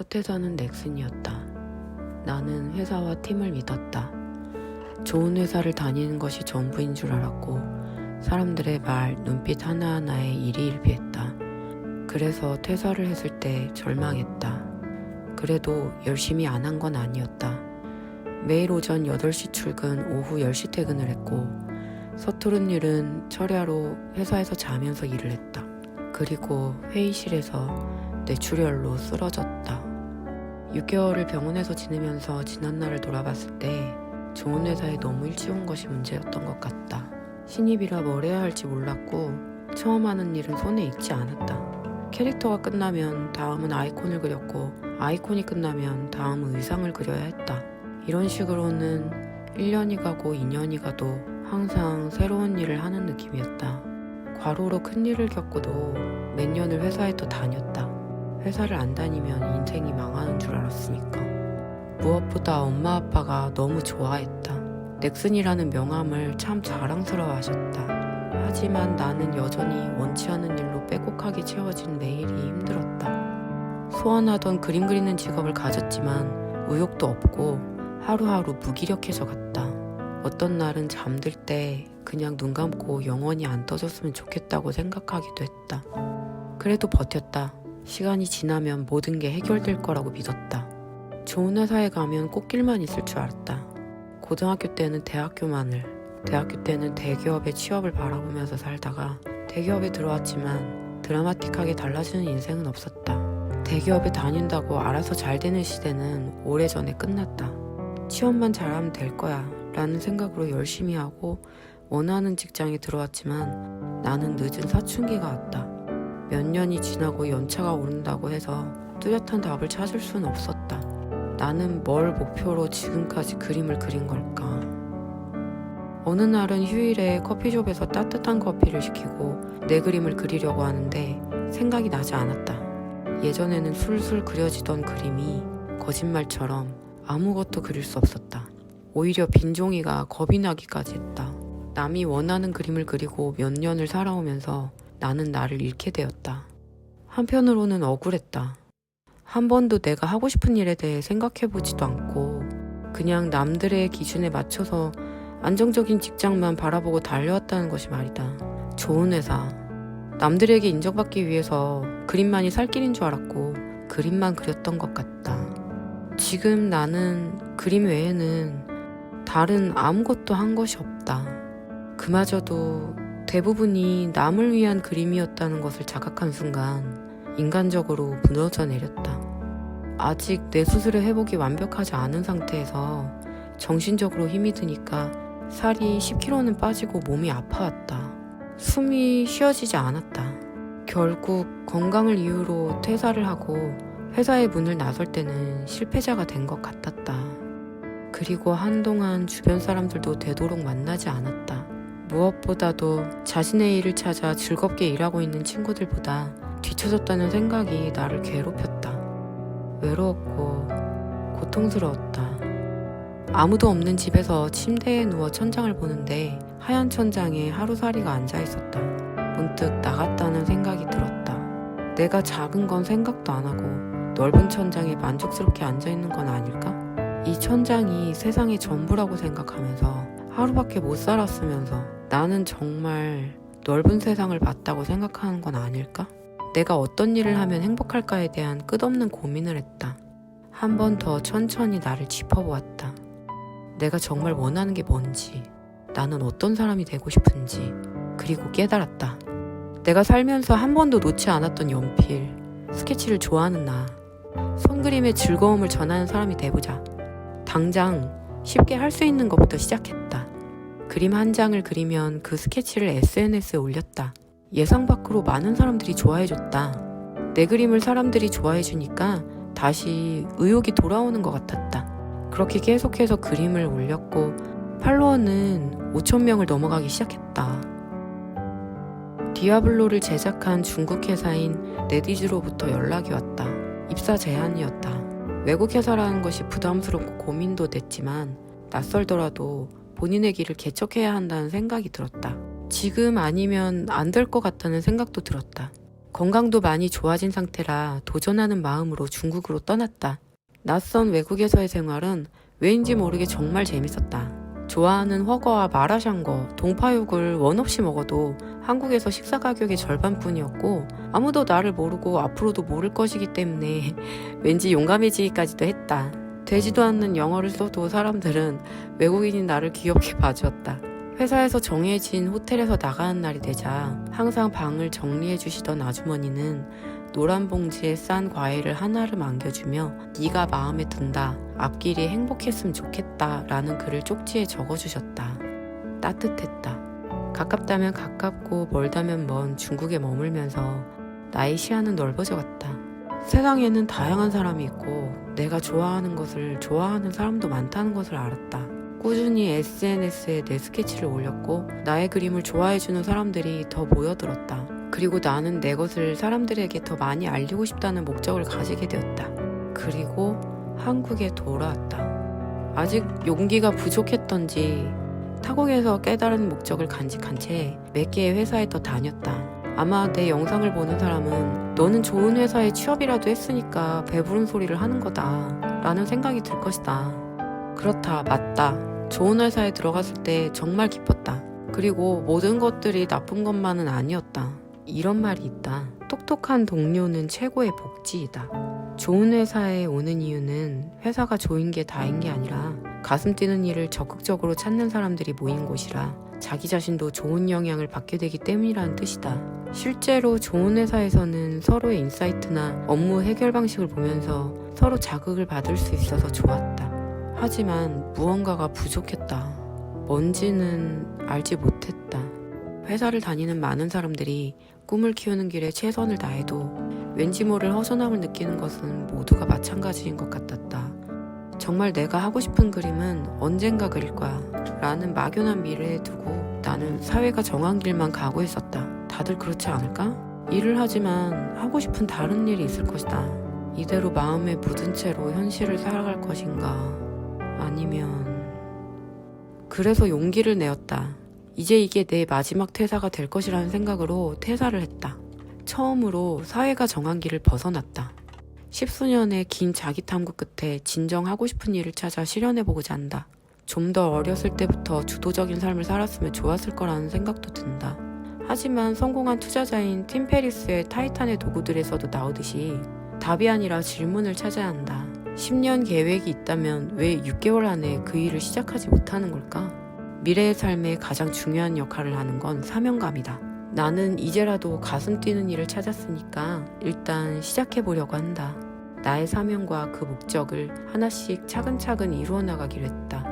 첫 회사는 넥슨이었다. 나는 회사와 팀을 믿었다. 좋은 회사를 다니는 것이 전부인 줄 알았고 사람들의 말, 눈빛 하나하나에 일희일비했다. 그래서 퇴사를 했을 때 절망했다. 그래도 열심히 안 한 건 아니었다. 매일 오전 8시 출근, 오후 10시 퇴근을 했고 서투른 일은 철야로 회사에서 자면서 일을 했다. 그리고 회의실에서 뇌출혈로 쓰러졌다. 6개월을 병원에서 지내면서 지난날을 돌아봤을 때 좋은 회사에 너무 일찍 온 것이 문제였던 것 같다. 신입이라 뭘 해야 할지 몰랐고 처음 하는 일은 손에 익지 않았다. 캐릭터가 끝나면 다음은 아이콘을 그렸고 아이콘이 끝나면 다음은 의상을 그려야 했다. 이런 식으로는 1년이 가고 2년이 가도 항상 새로운 일을 하는 느낌이었다. 과로로 큰 일을 겪고도 몇 년을 회사에 또 다녔다. 회사를 안 다니면 인생이 망하는 줄 알았으니까. 무엇보다 엄마 아빠가 너무 좋아했다. 넥슨이라는 명함을 참 자랑스러워 하셨다. 하지만 나는 여전히 원치 않은 일로 빼곡하게 채워진 매일이 힘들었다. 소원하던 그림 그리는 직업을 가졌지만 의욕도 없고 하루하루 무기력해져 갔다. 어떤 날은 잠들 때 그냥 눈 감고 영원히 안 떠졌으면 좋겠다고 생각하기도 했다. 그래도 버텼다. 시간이 지나면 모든 게 해결될 거라고 믿었다. 좋은 회사에 가면 꽃길만 있을 줄 알았다. 고등학교 때는 대학교 때는 대기업의 취업을 바라보면서 살다가 대기업에 들어왔지만 드라마틱하게 달라지는 인생은 없었다. 대기업에 다닌다고 알아서 잘 되는 시대는 오래전에 끝났다. 취업만 잘하면 될 거야 라는 생각으로 열심히 하고 원하는 직장에 들어왔지만 나는 늦은 사춘기가 왔다. 몇 년이 지나고 연차가 오른다고 해서 뚜렷한 답을 찾을 수는 없었다. 나는 뭘 목표로 지금까지 그림을 그린 걸까? 어느 날은 휴일에 커피숍에서 따뜻한 커피를 시키고 내 그림을 그리려고 하는데 생각이 나지 않았다. 예전에는 술술 그려지던 그림이 거짓말처럼 아무것도 그릴 수 없었다. 오히려 빈 종이가 겁이 나기까지 했다. 남이 원하는 그림을 그리고 몇 년을 살아오면서 나는 나를 잃게 되었다. 한편으로는 억울했다. 한 번도 내가 하고 싶은 일에 대해 생각해보지도 않고 그냥 남들의 기준에 맞춰서 안정적인 직장만 바라보고 달려왔다는 것이 말이다. 좋은 회사. 남들에게 인정받기 위해서 그림만이 살 길인 줄 알았고 그림만 그렸던 것 같다. 지금 나는 그림 외에는 다른 아무것도 한 것이 없다. 그마저도 대부분이 남을 위한 그림이었다는 것을 자각한 순간 인간적으로 무너져 내렸다. 아직 내 수술의 회복이 완벽하지 않은 상태에서 정신적으로 힘이 드니까 살이 10kg는 빠지고 몸이 아파왔다. 숨이 쉬어지지 않았다. 결국 건강을 이유로 퇴사를 하고 회사의 문을 나설 때는 실패자가 된 것 같았다. 그리고 한동안 주변 사람들도 되도록 만나지 않았다. 무엇보다도 자신의 일을 찾아 즐겁게 일하고 있는 친구들보다 뒤처졌다는 생각이 나를 괴롭혔다. 외로웠고 고통스러웠다. 아무도 없는 집에서 침대에 누워 천장을 보는데 하얀 천장에 하루살이가 앉아있었다. 문득 나갔다는 생각이 들었다. 내가 작은 건 생각도 안 하고 넓은 천장에 만족스럽게 앉아있는 건 아닐까? 이 천장이 세상의 전부라고 생각하면서 하루밖에 못 살았으면서 나는 정말 넓은 세상을 봤다고 생각하는 건 아닐까? 내가 어떤 일을 하면 행복할까에 대한 끝없는 고민을 했다. 한 번 더 천천히 나를 짚어보았다. 내가 정말 원하는 게 뭔지, 나는 어떤 사람이 되고 싶은지, 그리고 깨달았다. 내가 살면서 한 번도 놓지 않았던 연필, 스케치를 좋아하는 나, 손그림의 즐거움을 전하는 사람이 돼보자. 당장 쉽게 할 수 있는 것부터 시작했다. 그림 한 장을 그리면 그 스케치를 SNS에 올렸다. 예상 밖으로 많은 사람들이 좋아해줬다. 내 그림을 사람들이 좋아해주니까 다시 의욕이 돌아오는 것 같았다. 그렇게 계속해서 그림을 올렸고 팔로워는 5,000명을 넘어가기 시작했다. 디아블로를 제작한 중국 회사인 네디즈로부터 연락이 왔다. 입사 제안이었다. 외국 회사라는 것이 부담스럽고 고민도 됐지만 낯설더라도 본인의 길을 개척해야 한다는 생각이 들었다. 지금 아니면 안 될 것 같다는 생각도 들었다. 건강도 많이 좋아진 상태라 도전하는 마음으로 중국으로 떠났다. 낯선 외국에서의 생활은 왜인지 모르게 정말 재밌었다. 좋아하는 허거와 마라샹궈, 동파육을 원 없이 먹어도 한국에서 식사 가격의 절반뿐이었고 아무도 나를 모르고 앞으로도 모를 것이기 때문에 왠지 용감해지기까지도 했다. 되지도 않는 영어를 써도 사람들은 외국인인 나를 귀엽게 봐주었다. 회사에서 정해진 호텔에서 나가는 날이 되자 항상 방을 정리해 주시던 아주머니는 노란 봉지에 싼 과일을 하나를 안겨주며 네가 마음에 든다, 앞길이 행복했으면 좋겠다 라는 글을 쪽지에 적어주셨다. 따뜻했다. 가깝다면 가깝고 멀다면 먼 중국에 머물면서 나의 시야는 넓어져 갔다. 세상에는 다양한 사람이 있고 내가 좋아하는 것을 좋아하는 사람도 많다는 것을 알았다. 꾸준히 SNS에 내 스케치를 올렸고 나의 그림을 좋아해주는 사람들이 더 모여들었다. 그리고 나는 내 것을 사람들에게 더 많이 알리고 싶다는 목적을 가지게 되었다. 그리고 한국에 돌아왔다. 아직 용기가 부족했던지 타국에서 깨달은 목적을 간직한 채 몇 개의 회사에 더 다녔다. 아마 내 영상을 보는 사람은 너는 좋은 회사에 취업이라도 했으니까 배부른 소리를 하는 거다 라는 생각이 들 것이다. 그렇다, 맞다. 좋은 회사에 들어갔을 때 정말 기뻤다. 그리고 모든 것들이 나쁜 것만은 아니었다. 이런 말이 있다. 똑똑한 동료는 최고의 복지이다. 좋은 회사에 오는 이유는 회사가 좋은 게 다인 게 아니라 가슴 뛰는 일을 적극적으로 찾는 사람들이 모인 곳이라 자기 자신도 좋은 영향을 받게 되기 때문이라는 뜻이다. 실제로 좋은 회사에서는 서로의 인사이트나 업무 해결 방식을 보면서 서로 자극을 받을 수 있어서 좋았다. 하지만 무언가가 부족했다. 뭔지는 알지 못했다. 회사를 다니는 많은 사람들이 꿈을 키우는 길에 최선을 다해도 왠지 모를 허전함을 느끼는 것은 모두가 마찬가지인 것 같았다. 정말 내가 하고 싶은 그림은 언젠가 그릴 거야 라는 막연한 미래에 두고 나는 사회가 정한 길만 가고 있었다. 다들 그렇지 않을까? 일을 하지만 하고 싶은 다른 일이 있을 것이다. 이대로 마음에 묻은 채로 현실을 살아갈 것인가? 아니면... 그래서 용기를 내었다. 이제 이게 내 마지막 퇴사가 될 것이라는 생각으로 퇴사를 했다. 처음으로 사회가 정한 길을 벗어났다. 십수년의 긴 자기 탐구 끝에 진정 하고 싶은 일을 찾아 실현해보고자 한다. 좀 더 어렸을 때부터 주도적인 삶을 살았으면 좋았을 거라는 생각도 든다. 하지만 성공한 투자자인 팀 페리스의 타이탄의 도구들에서도 나오듯이 답이 아니라 질문을 찾아야 한다. 10년 계획이 있다면 왜 6개월 안에 그 일을 시작하지 못하는 걸까? 미래의 삶에 가장 중요한 역할을 하는 건 사명감이다. 나는 이제라도 가슴 뛰는 일을 찾았으니까 일단 시작해보려고 한다. 나의 사명과 그 목적을 하나씩 차근차근 이루어 나가기로 했다.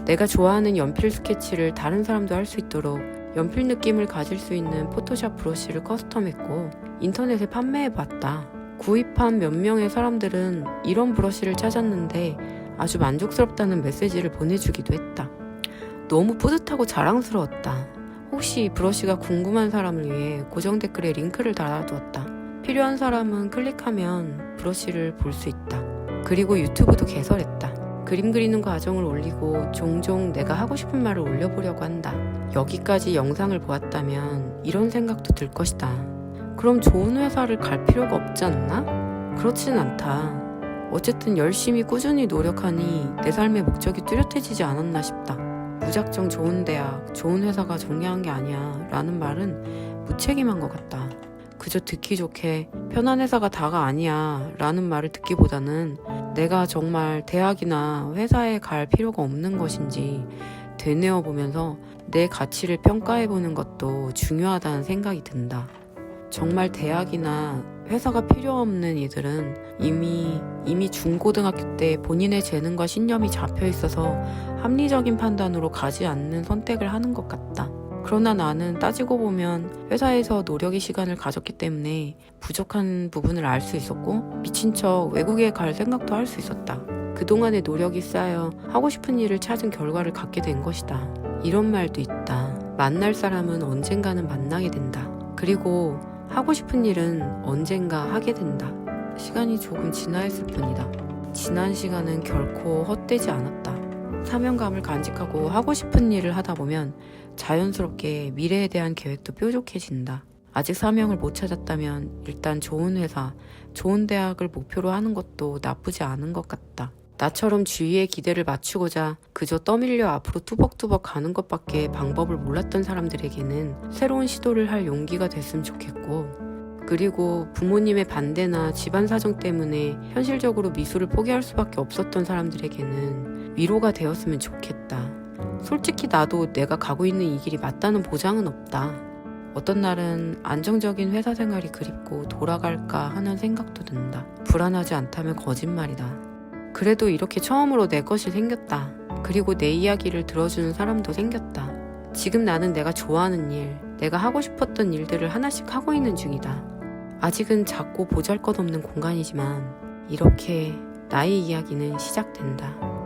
내가 좋아하는 연필 스케치를 다른 사람도 할 수 있도록 연필 느낌을 가질 수 있는 포토샵 브러쉬를 커스텀했고 인터넷에 판매해봤다. 구입한 몇 명의 사람들은 이런 브러쉬를 찾았는데 아주 만족스럽다는 메시지를 보내주기도 했다. 너무 뿌듯하고 자랑스러웠다. 혹시 이 브러쉬가 궁금한 사람을 위해 고정 댓글에 링크를 달아두었다. 필요한 사람은 클릭하면 브러쉬를 볼 수 있다. 그리고 유튜브도 개설했다. 그림 그리는 과정을 올리고 종종 내가 하고 싶은 말을 올려보려고 한다. 여기까지 영상을 보았다면 이런 생각도 들 것이다. 그럼 좋은 회사를 갈 필요가 없지 않나? 그렇지는 않다. 어쨌든 열심히 꾸준히 노력하니 내 삶의 목적이 뚜렷해지지 않았나 싶다. 무작정 좋은 대학, 좋은 회사가 중요한 게 아니야 라는 말은 무책임한 것 같다. 그저 듣기 좋게 편한 회사가 다가 아니야 라는 말을 듣기보다는 내가 정말 대학이나 회사에 갈 필요가 없는 것인지 되뇌어보면서 내 가치를 평가해보는 것도 중요하다는 생각이 든다. 정말 대학이나 회사가 필요 없는 이들은 이미 중고등학교 때 본인의 재능과 신념이 잡혀 있어서 합리적인 판단으로 가지 않는 선택을 하는 것 같다. 그러나 나는 따지고 보면 회사에서 노력의 시간을 가졌기 때문에 부족한 부분을 알 수 있었고 미친 척 외국에 갈 생각도 할 수 있었다. 그동안의 노력이 쌓여 하고 싶은 일을 찾은 결과를 갖게 된 것이다. 이런 말도 있다. 만날 사람은 언젠가는 만나게 된다. 그리고 하고 싶은 일은 언젠가 하게 된다. 시간이 조금 지나있을 뿐이다. 지난 시간은 결코 헛되지 않았다. 사명감을 간직하고 하고 싶은 일을 하다 보면 자연스럽게 미래에 대한 계획도 뾰족해진다. 아직 사명을 못 찾았다면 일단 좋은 회사, 좋은 대학을 목표로 하는 것도 나쁘지 않은 것 같다. 나처럼 주위의 기대를 맞추고자 그저 떠밀려 앞으로 뚜벅뚜벅 가는 것밖에 방법을 몰랐던 사람들에게는 새로운 시도를 할 용기가 됐으면 좋겠고, 그리고 부모님의 반대나 집안 사정 때문에 현실적으로 미술을 포기할 수밖에 없었던 사람들에게는 위로가 되었으면 좋겠다. 솔직히 나도 내가 가고 있는 이 길이 맞다는 보장은 없다. 어떤 날은 안정적인 회사 생활이 그립고 돌아갈까 하는 생각도 든다. 불안하지 않다면 거짓말이다. 그래도 이렇게 처음으로 내 것이 생겼다. 그리고 내 이야기를 들어주는 사람도 생겼다. 지금 나는 내가 좋아하는 일, 내가 하고 싶었던 일들을 하나씩 하고 있는 중이다. 아직은 작고 보잘것없는 공간이지만 이렇게 나의 이야기는 시작된다.